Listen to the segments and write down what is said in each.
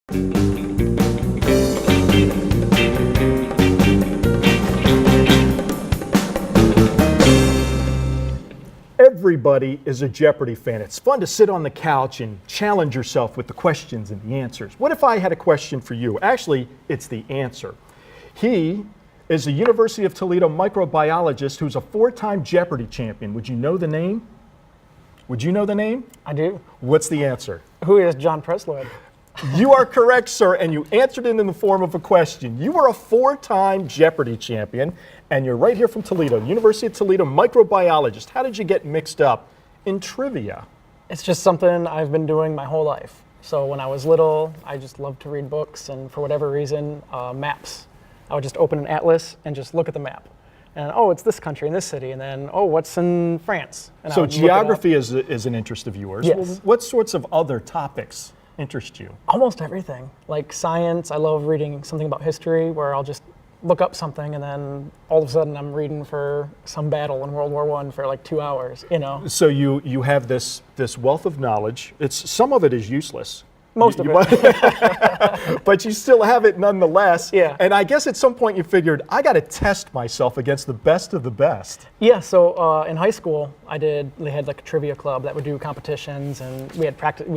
Everybody is a Jeopardy fan. It's fun to sit on the couch and challenge yourself with the questions and the answers. What if I had a question for you? Actually, it's the answer. He is a University of Toledo microbiologist who's a 4-time Jeopardy champion. Would you know the name? Would you know the name? I do. What's the answer? Who is John Presloid? You are correct, sir, and you answered it in the form of a question. You are a 4-time Jeopardy champion, and you're right here from Toledo, University of Toledo microbiologist. How did you get mixed up in trivia? It's just something I've been doing my whole life. So when I was little, I just loved to read books, and for whatever reason, maps. I would just open an atlas and just look at the map. And, oh, it's this country and this city, and then, oh, what's in France? And so geography is an interest of yours. Yes. Well, what sorts of other topics interest you? Almost everything. Like science, I love reading something about history where I'll just look up something and then all of a sudden I'm reading for some battle in World War I for like 2 hours, you know. So you have this wealth of knowledge. Some of it is useless. Most of it. But you still have it nonetheless. Yeah. And I guess at some point you figured, I got to test myself against the best of the best. Yeah, so in high school, they had like a trivia club that would do competitions, and we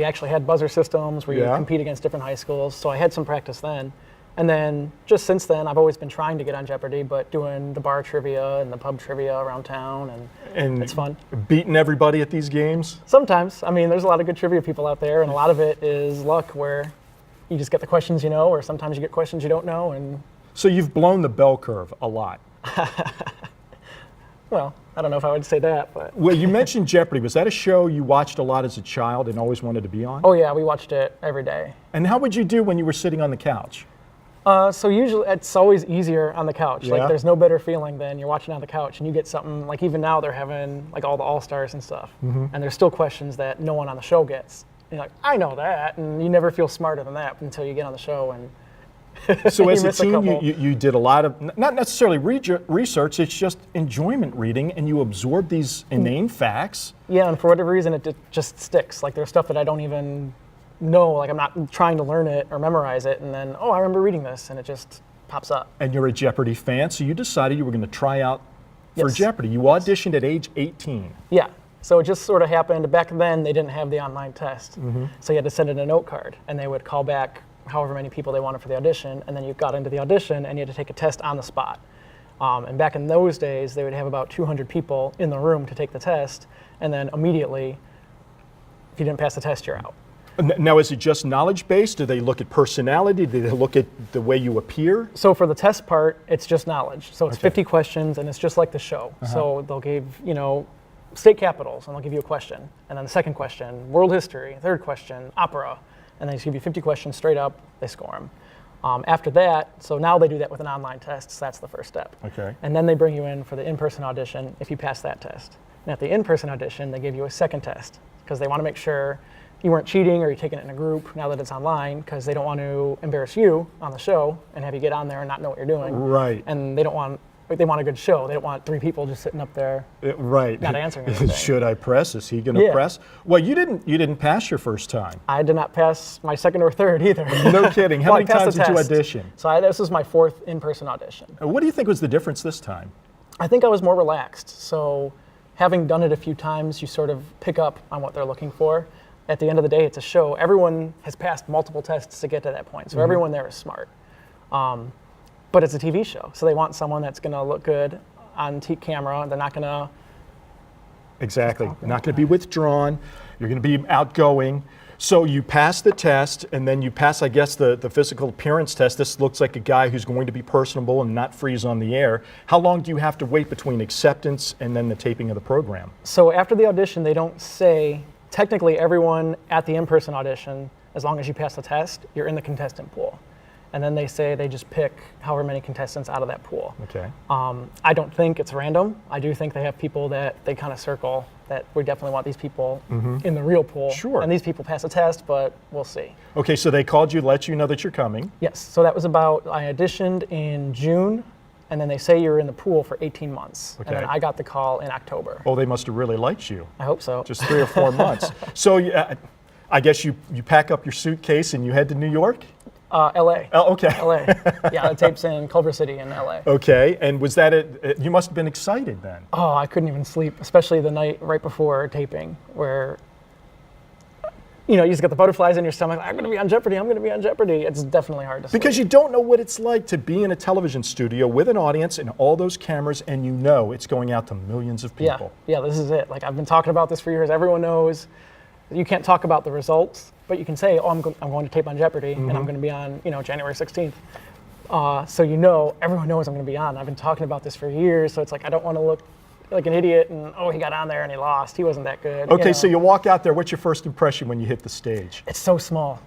actually had buzzer systems where you would compete against different high schools, so I had some practice then. And then just since then, I've always been trying to get on Jeopardy, but doing the bar trivia and the pub trivia around town, and it's fun. Beating everybody at these games? Sometimes. I mean, there's a lot of good trivia people out there, and a lot of it is luck where you just get the questions you know, or sometimes you get questions you don't know. And so you've blown the bell curve a lot. Well, I don't know if I would say that, but. Well, you mentioned Jeopardy. Was that a show you watched a lot as a child and always wanted to be on? Oh yeah, we watched it every day. And how would you do when you were sitting on the couch? So usually it's always easier on the couch. Yeah. Like there's no better feeling than you're watching on the couch and you get something, like even now they're having like all the All-Stars and stuff. Mm-hmm. And there's still questions that no one on the show gets. And you're like, I know that, and you never feel smarter than that until you get on the show and so as a teen, you did a lot of, not necessarily research, it's just enjoyment reading, and you absorb these inane facts. Yeah, and for whatever reason it just sticks. Like there's stuff that I don't even know, like I'm not trying to learn it or memorize it, and then, oh, I remember reading this, and it just pops up. And you're a Jeopardy fan, so you decided you were going to try out for Yes. Jeopardy. You auditioned at age 18. Yeah, so it just sort of happened. Back then, they didn't have the online test, so you had to send in a note card, and they would call back however many people they wanted for the audition, and then you got into the audition, and you had to take a test on the spot. And back in those days, they would have about 200 people in the room to take the test, and then immediately, if you didn't pass the test, you're out. Now, is it just knowledge-based? Do they look at personality? Do they look at the way you appear? So for the test part, it's just knowledge. So it's 50 questions, and it's just like the show. So they'll give, state capitals, and they'll give you a question. And then the second question, world history. Third question, opera. And they just give you 50 questions straight up. They score them. After that, so now they do that with an online test. So that's the first step. Okay. And then they bring you in for the in-person audition if you pass that test. And at the in-person audition, they give you a second test because they want to make sure you weren't cheating or you're taking it in a group now that it's online, because they don't want to embarrass you on the show and have you get on there and not know what you're doing. Right. And they want a good show. They don't want 3 people just sitting up there not answering anything. Should I press? Is he going to press? Well, you didn't pass your first time. I did not pass my second or third either. No kidding. How many times did you audition? So this was my 4th in-person audition. What do you think was the difference this time? I think I was more relaxed. So having done it a few times, you sort of pick up on what they're looking for. At the end of the day, it's a show. Everyone has passed multiple tests to get to that point, so everyone there is smart. But it's a TV show, so they want someone that's going to look good on camera. They're not going to... Exactly. Not going to be withdrawn. You're going to be outgoing. So you pass the test, and then you pass, I guess, the physical appearance test. This looks like a guy who's going to be personable and not freeze on the air. How long do you have to wait between acceptance and then the taping of the program? So after the audition, they don't say... Technically, everyone at the in-person audition, as long as you pass the test, you're in the contestant pool. And then they say they just pick however many contestants out of that pool. Okay. I don't think it's random. I do think they have people that they kind of circle that we definitely want these people in the real pool. Sure. And these people pass the test, but we'll see. Okay, so they called you, let you know that you're coming. Yes, so that was I auditioned in June, and then they say you're in the pool for 18 months. Okay. And then I got the call in October. Oh, they must have really liked you. I hope so. Just 3 or 4 months. So I guess you pack up your suitcase and you head to New York? L.A. Oh, okay. L.A. Yeah, the tape's in Culver City in L.A. Okay, and was that it? You must have been excited then. Oh, I couldn't even sleep, especially the night right before taping, where you just got the butterflies in your stomach. I'm going to be on Jeopardy. I'm going to be on Jeopardy. It's definitely hard to sleep. Because you don't know what it's like to be in a television studio with an audience and all those cameras, and you know it's going out to millions of people. Yeah, this is it. Like, I've been talking about this for years. Everyone knows. You can't talk about the results, but you can say, oh, I'm going to tape on Jeopardy, and I'm going to be on, January 16th. So everyone knows I'm going to be on. I've been talking about this for years, so it's like I don't want to look like an idiot and, he got on there and he lost. He wasn't that good. Okay, so you walk out there. What's your first impression when you hit the stage? It's so small.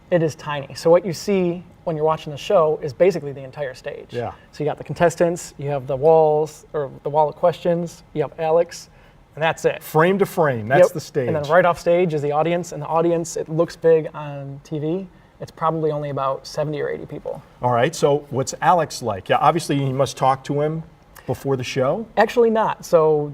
It is tiny. So what you see when you're watching the show is basically the entire stage. Yeah. So you got the contestants, you have the walls, or the wall of questions, you have Alex, and that's it. Frame to frame, that's the stage. And then right off stage is the audience, and the audience, it looks big on TV. It's probably only about 70 or 80 people. All right, so what's Alex like? Yeah, obviously you must talk to him before the show? Actually not. So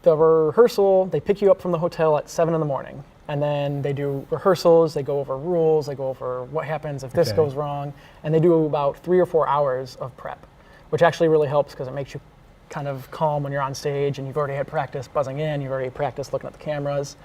the rehearsal, they pick you up from the hotel at 7 in the morning. And then they do rehearsals, they go over rules, they go over what happens if this goes wrong. And they do about 3 or 4 hours of prep, which actually really helps because it makes you kind of calm when you're on stage and you've already had practice buzzing in, you've already practiced looking at the cameras.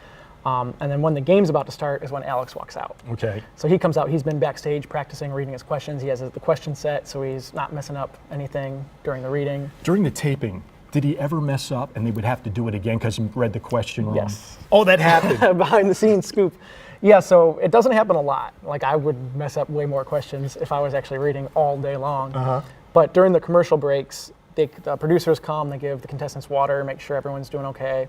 And then when the game's about to start is when Alex walks out. Okay. So he comes out, he's been backstage practicing, reading his questions. He has the question set, so he's not messing up anything during the reading. During the taping, did he ever mess up and they would have to do it again because he read the question wrong? Yes. Oh, that happened. Behind the scenes scoop. Yeah, so it doesn't happen a lot. Like, I would mess up way more questions if I was actually reading all day long. But during the commercial breaks, the producers come, they give the contestants water, make sure everyone's doing okay.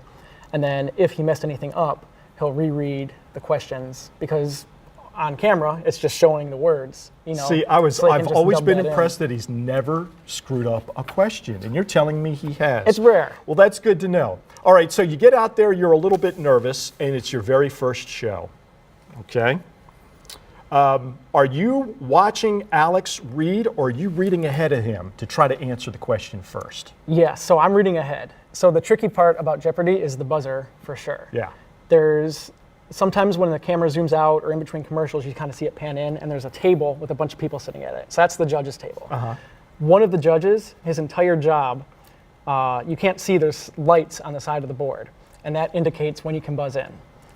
And then if he messed anything up, he'll reread the questions because on camera it's just showing the words. See, I've always been impressed that he's never screwed up a question, and you're telling me he has. It's rare. Well, that's good to know. All right, so you get out there, you're a little bit nervous, and it's your very first show. Okay. Are you watching Alex read, or are you reading ahead of him to try to answer the question first? Yeah, so I'm reading ahead. So the tricky part about Jeopardy is the buzzer, for sure. Yeah. There's sometimes when the camera zooms out or in between commercials, you kind of see it pan in, and there's a table with a bunch of people sitting at it. So that's the judge's table. One of the judges, his entire job, you can't see, there's lights on the side of the board, and that indicates when you can buzz in.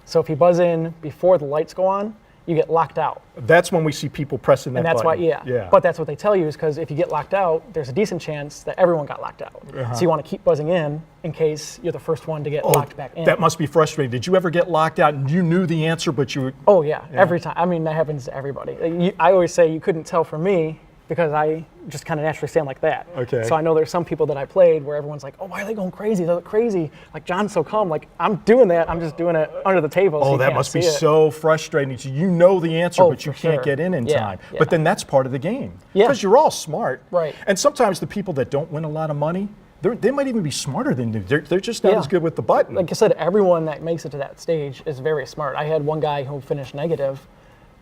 So if you buzz in before the lights go on, you get locked out. That's when we see people pressing that button. And that's why, yeah. But that's what they tell you, is because if you get locked out, there's a decent chance that everyone got locked out. So you want to keep buzzing in case you're the first one to get locked back in. That must be frustrating. Did you ever get locked out and you knew the answer, but you... Oh, yeah, every time. I mean, that happens to everybody. I always say you couldn't tell from me because I just kind of naturally stand like that. Okay. So I know there's some people that I played where everyone's like, oh, why are they going crazy? They look crazy. Like, John's so calm. Like, I'm doing that. I'm just doing it under the table. Oh, so that must be so frustrating. You know the answer, but you can't get in time. Yeah. But then that's part of the game. Yeah. Because you're all smart. Right. And sometimes the people that don't win a lot of money, they might even be smarter than you. They're just not as good with the button. Like I said, everyone that makes it to that stage is very smart. I had one guy who finished negative,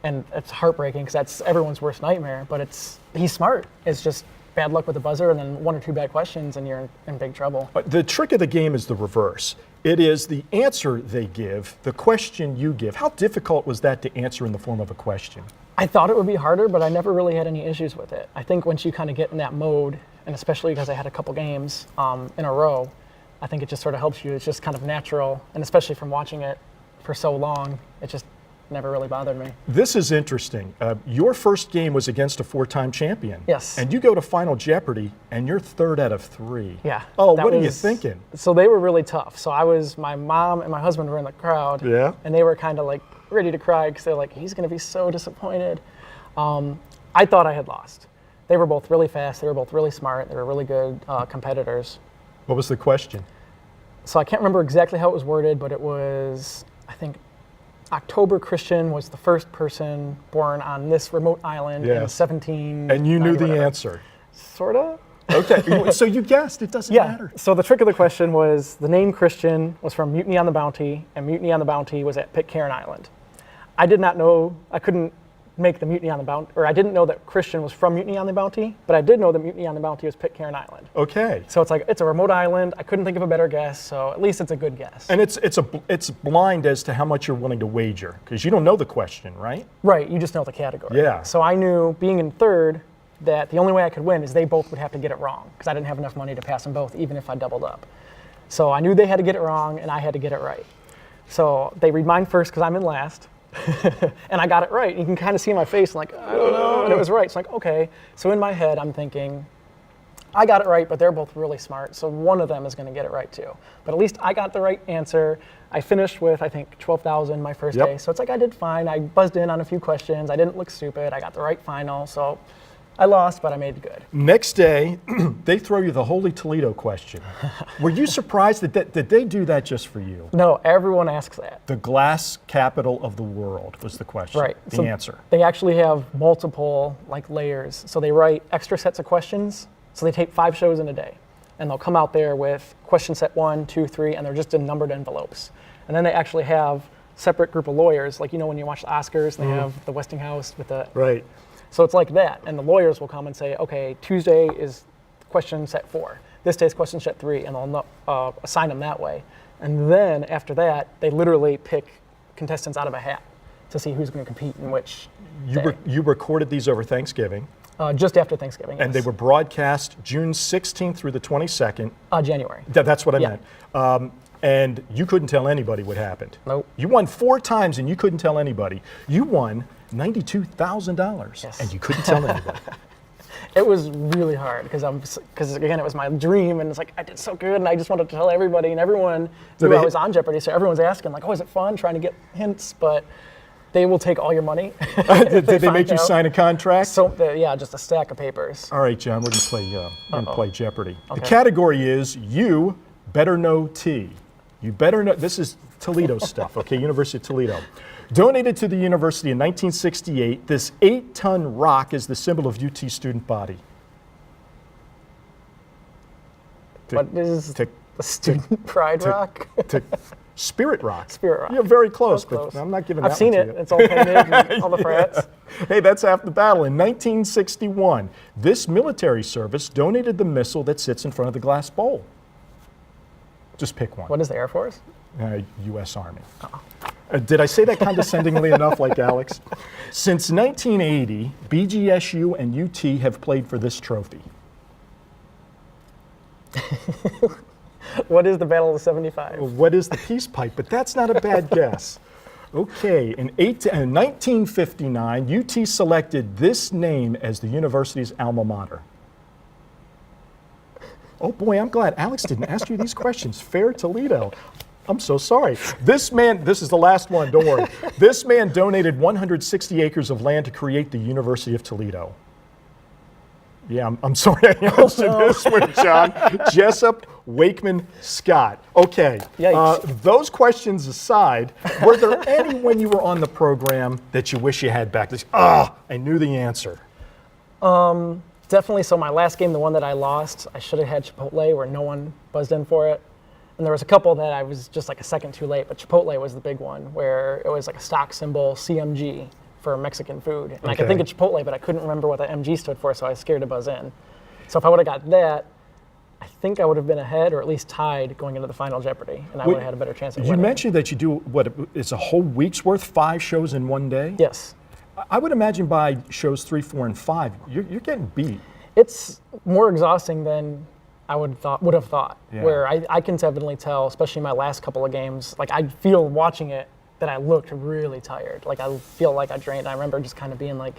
and it's heartbreaking because that's everyone's worst nightmare, but he's smart. It's just bad luck with the buzzer and then 1 or 2 bad questions and you're in big trouble. The trick of the game is the reverse. It is the answer they give, the question you give. How difficult was that to answer in the form of a question? I thought it would be harder, but I never really had any issues with it. I think once you kind of get in that mode, and especially because I had a couple games in a row, I think it just sort of helps you. It's just kind of natural, and especially from watching it for so long, it just never really bothered me. This is interesting. Your first game was against a 4-time champion. Yes. And you go to Final Jeopardy, and you're 3rd out of 3. Yeah. Oh, what are you thinking? So they were really tough. So my mom and my husband were in the crowd. Yeah. And they were kind of like ready to cry because they're like, he's going to be so disappointed. I thought I had lost. They were both really fast. They were both really smart. They were really good competitors. What was the question? So I can't remember exactly how it was worded, but it was, I think, October Christian was the first person born on this remote island in 17. And you knew the answer. Sort of. Okay, so you guessed. It doesn't matter. So the trick of the question was the name Christian was from Mutiny on the Bounty, and Mutiny on the Bounty was at Pitcairn Island. I did not know. I couldn't make the Mutiny on the Bounty, or I didn't know that Christian was from Mutiny on the Bounty, but I did know that Mutiny on the Bounty was Pitcairn Island. Okay. So it's like, it's a remote island. I couldn't think of a better guess, so at least it's a good guess. And it's blind as to how much you're willing to wager, because you don't know the question, right? Right, you just know the category. Yeah. So I knew, being in third, that the only way I could win is they both would have to get it wrong, because I didn't have enough money to pass them both, even if I doubled up. So I knew they had to get it wrong, and I had to get it right. So they read mine first, because I'm in last. And I got it right. You can kind of see my face, like, I don't know, and it was right. It's like, okay. So in my head, I'm thinking, I got it right, but they're both really smart, so one of them is going to get it right too. But at least I got the right answer. I finished with, I think, 12,000 my first day. So it's like I did fine. I buzzed in on a few questions. I didn't look stupid. I got the right final. So I lost, but I made good. Next day, they throw you the Holy Toledo question. Were you surprised that they do that just for you? No, everyone asks that. The glass capital of the world was the question. Right. The answer. They actually have multiple layers. So they write extra sets of questions. So they tape 5 shows in a day. And they'll come out there with question set 1, 2, 3, and they're just in numbered envelopes. And then they actually have separate group of lawyers, like, you know, when you watch the Oscars, they have the Westinghouse with the... Right. So it's like that, and the lawyers will come and say, okay, Tuesday is question set 4. This day's question set 3, and they'll assign them that way. And then after that, they literally pick contestants out of a hat to see who's going to compete in which day. You recorded these over Thanksgiving. Just after Thanksgiving, And they were broadcast June 16th through the 22nd. January. That's what I meant. And you couldn't tell anybody what happened. Nope. You won 4 times and you couldn't tell anybody. You won $92,000 Yes. and you couldn't tell anybody. It was really hard because again, it was my dream, and it's like I did so good, and I just wanted to tell everybody, and everyone knew I was on Jeopardy, so everyone's asking like, "Oh, is it fun?" Trying to get hints, but they will take all your money. Did they make you sign a contract? So yeah, just a stack of papers. All right, John, we're gonna play Jeopardy. Okay. The category is you better know T. You better know. This is Toledo stuff. Okay, University of Toledo. Donated to the university in 1968, this 8-ton rock is the symbol of UT student body. What is the student pride rock? Spirit rock. Spirit rock. You're very close, but close. I'm not giving I've that seen one it. to you. It's all painted, and all the frats. Hey, that's half the battle. In 1961, this military service donated the missile that sits in front of the glass bowl. Just pick one. What is the Air Force? U.S. Army. Did I say that condescendingly enough, like Alex? Since 1980, BGSU and UT have played for this trophy. What is the Battle of the 75? What is the peace pipe? But that's not a bad guess. Okay, in 1959, UT selected this name as the university's alma mater. Oh boy, I'm glad Alex didn't ask you these questions. Fair Toledo. I'm so sorry. This man, this is the last one, don't worry. This man donated 160 acres of land to create the University of Toledo. Yeah, I'm sorry I answered this one, John. Jessup Wakeman Scott. Okay, those questions aside, were there any when you were on the program that you wish you had back? I knew the answer. Definitely, so my last game, the one that I lost, I should have had Chipotle where no one buzzed in for it. And there was a couple that I was just like a second too late, but Chipotle was the big one where it was like a stock symbol, CMG, for Mexican food. And I could think of Chipotle, but I couldn't remember what the MG stood for, so I was scared to buzz in. So if I would have got that, I think I would have been ahead or at least tied going into the final Jeopardy, and I would have had a better chance at winning. You mentioned that you do, it's a whole week's worth, 5 shows in one day? Yes. I would imagine by shows 3, 4, and 5, you're getting beat. It's more exhausting than I would have thought. Yeah. Where I can definitely tell, especially my last couple of games, like I feel watching it that I looked really tired. Like I feel like I drained. I remember just kind of being like.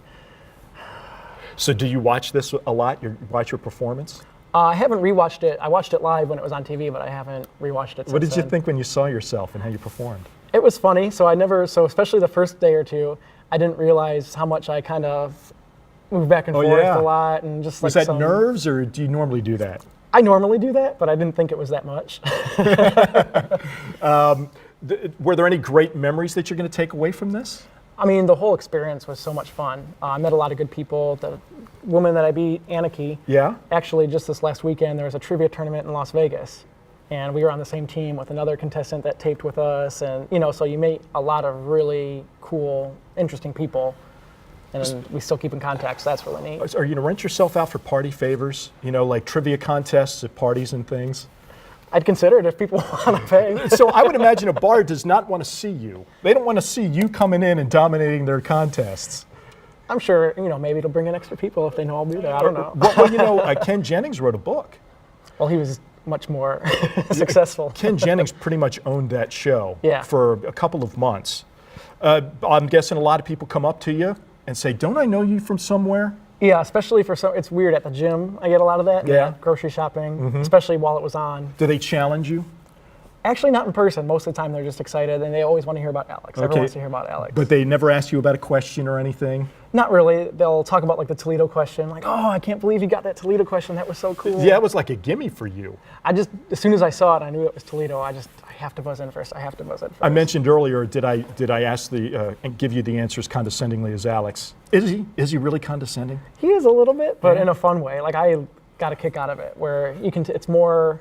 So do you watch this a lot? You watch your performance? I haven't rewatched it. I watched it live when it was on TV, but I haven't rewatched it since What did you then. think when you saw yourself and how you performed? It was funny. So especially the first day or two, I didn't realize how much I kind of moved back and forth a lot, and just was like that nerves, or do you normally do that? I normally do that, but I didn't think it was that much. Were there any great memories that you're going to take away from this? I mean, the whole experience was so much fun. I met a lot of good people. The woman that I beat, Aniki, actually just this last weekend, there was a trivia tournament in Las Vegas. And we were on the same team with another contestant that taped with us. And, so you meet a lot of really cool, interesting people. And then we still keep in contact, so that's really neat. Are you going to rent yourself out for party favors? You know, like trivia contests at parties and things? I'd consider it if people want to pay. So I would imagine a bar does not want to see you. They don't want to see you coming in and dominating their contests. I'm sure, maybe it'll bring in extra people if they know I'll be there. I don't know. Well, Ken Jennings wrote a book. Well, he was much more successful. Ken Jennings pretty much owned that show Yeah. for a couple of months. I'm guessing a lot of people come up to you and say, don't I know you from somewhere? Yeah, especially for some, it's weird at the gym. I get a lot of that. Yeah. Grocery shopping, especially while it was on. Do they challenge you? Actually, not in person. Most of the time, they're just excited, and they always want to hear about Alex. Everyone wants to hear about Alex. But they never ask you about a question or anything? Not really. They'll talk about like the Toledo question, like, oh, I can't believe you got that Toledo question. That was so cool. Yeah, it was like a gimme for you. As soon as I saw it, I knew it was Toledo. I have to buzz in first. I mentioned earlier, did I ask and give you the answers condescendingly as Alex? Is he really condescending? He is a little bit, but in a fun way. Like I got a kick out of it, where you can. It's more,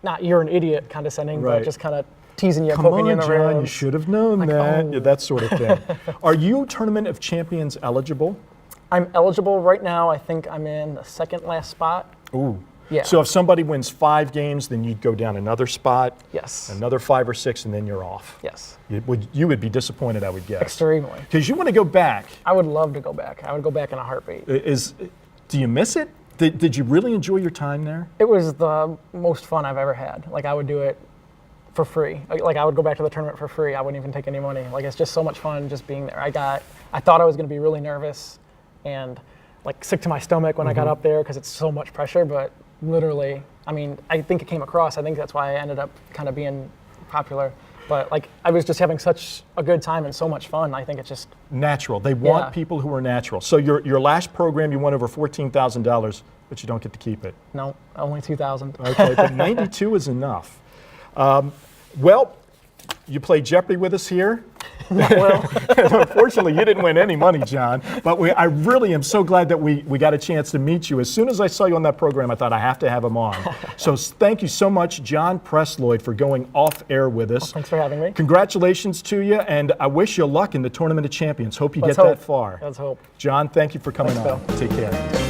not you're an idiot condescending, Right. but just kind of teasing you, Come poking on, you in the John, ribs. you should have known Like, that. oh. Yeah, that sort of thing. Are you Tournament of Champions eligible? I'm eligible right now. I think I'm in the second last spot. Ooh. Yeah. So if somebody wins 5 games, then you'd go down another spot, Yes. another 5 or 6, and then you're off. Yes. You would be disappointed, I would guess. Extremely. Because you want to go back. I would love to go back. I would go back in a heartbeat. Do you miss it? Did you really enjoy your time there? It was the most fun I've ever had. Like I would do it for free. Like I would go back to the tournament for free. I wouldn't even take any money. Like it's just so much fun just being there. I thought I was going to be really nervous and like sick to my stomach when I got up there because it's so much pressure, but literally, I mean, I think it came across. I think that's why I ended up kind of being popular. But like I was just having such a good time and so much fun. I think it's just Natural. They want Yeah. people who are natural. So your last program, you won over $14,000, but you don't get to keep it. no, only 2,000. Okay, but 92 is enough. Well, you played Jeopardy with us here. Well, Unfortunately, you didn't win any money, John. But I really am so glad that we got a chance to meet you. As soon as I saw you on that program, I thought I have to have him on. So thank you so much, John Presloid, for going off air with us. thanks for having me. Congratulations to you, and I wish you luck in the Tournament of Champions. Hope you Let's get hope. that far. Let's hope. John, thank you for coming Thanks, on. Take care.